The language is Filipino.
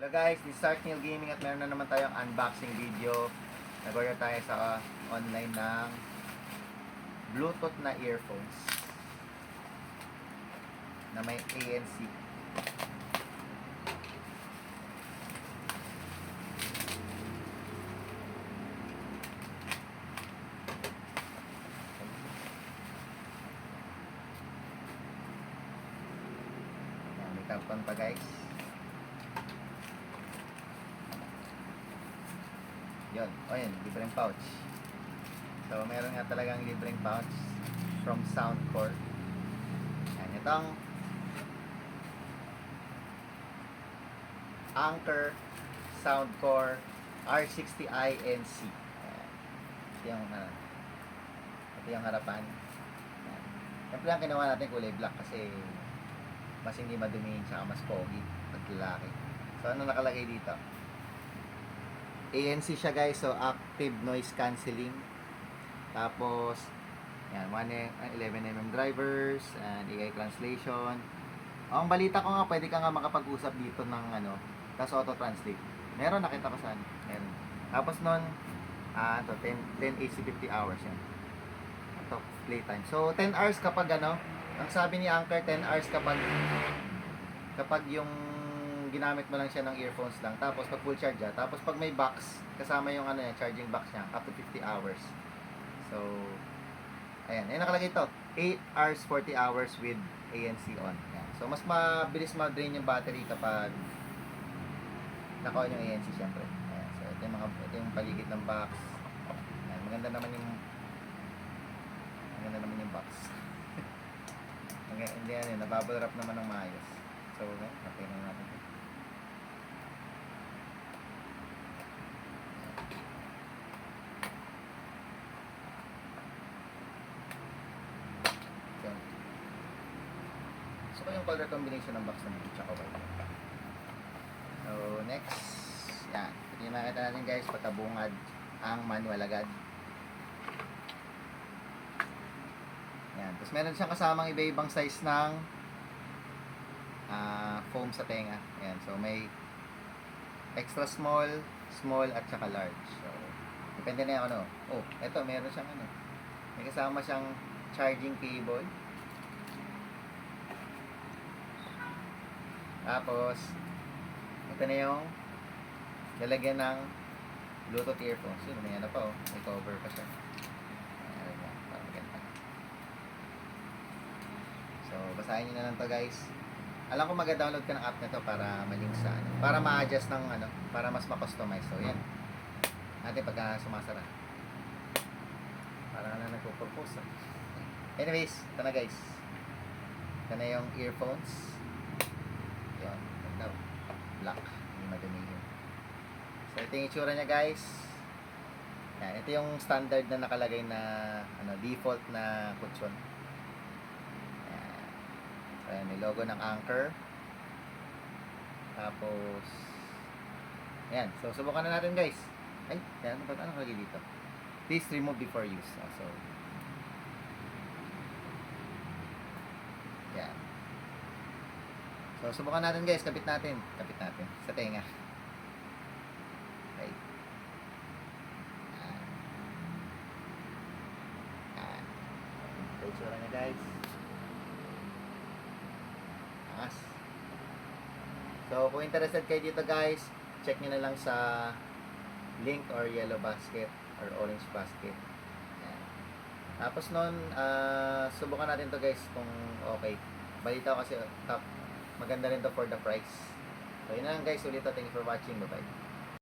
Hello guys, this is Sark Neil Gaming at meron na naman tayong unboxing video. Nag-order tayo sa online ng Bluetooth na earphones na may ANC. May karton pa guys. Yun, o yun, libreng pouch. So, meron nga talagang libreng pouch from Soundcore. Yan, itong Anker Soundcore R60i NC. Yan. Ito yung harapan. Yan. Siyempre ang kinuha natin kulay black kasi mas hindi madumi tsaka mas pogi pag lalaki. So, ano nakalagay dito? ANC siya guys, so active noise cancelling. Tapos yan, 11mm drivers and AI translation. Ang balita ko nga, pwede ka nga makapag-usap dito ng ano, tapos auto translate. Meron, nakita ko saan. Meron. Tapos nun, ito, 10 AC 50 hours yan. Ito, playtime. So 10 hours kapag ano, ang sabi ni Anker, 10 hours kapag yung ginamit mo lang siya ng earphones lang, tapos pag full charge siya, tapos pag may box kasama yung ano, charging box niya, up to 50 hours. So ayan, nakalagay ito 8 hours 40 hours with ANC on. Ayan. So mas mabilis ma-drain yung battery kapag naka-on yung ANC syempre. Ayan. So ito yung paligid ng box. Ayan, maganda naman yung box. Hindi yan, nabubble wrap naman ng maayos. So okay na natin. So yung color combination ng box ng blue tsaka white. So next, yan. Ito yung makita natin guys, patabungad ang manual agad. Yan. Tapos meron siyang kasamang iba-ibang size ng foam sa tenga. Yan. So may extra small, small at saka large. So depende na yung ano. Oh, eto meron siyang ano. May kasama siyang charging cable. Tapos, ito na yung lalagyan ng Bluetooth earphones. Yun, may ano pa oh. May cover pa siya. Ayan na, para maganda. So, basahin nyo na lang to guys. Alam ko mag-download ka ng app na to para malink sa ano. Para ma-adjust ng ano. Para mas ma-customize. So, yan. Natin pagka sumasara. Para na nagpo-propose. Anyways, ito na guys. Ito na yung earphones. Yan, ganda. Black. Hindi madumi yun. So, ito yung itsura niya guys. Yan, ito yung standard na nakalagay na ano, default na kutsyon. Yan. So, yan, may logo ng Anker. Tapos, yan. So, subukan na natin guys. Ay, yan. Ano nakalagay dito? Please remove before use. So, yan. So, subukan natin guys. Kapit natin. Sa tenga. Okay. Yan. Ito yung tsura niya guys. Angas. So, kung interested kayo dito guys, check nyo na lang sa link or yellow basket or orange basket. Yan. Tapos nun, subukan natin to guys kung okay. Balita ko kasi top maganda rin to for the price. So yun na lang guys, ulit. Thank you for watching. Bye bye.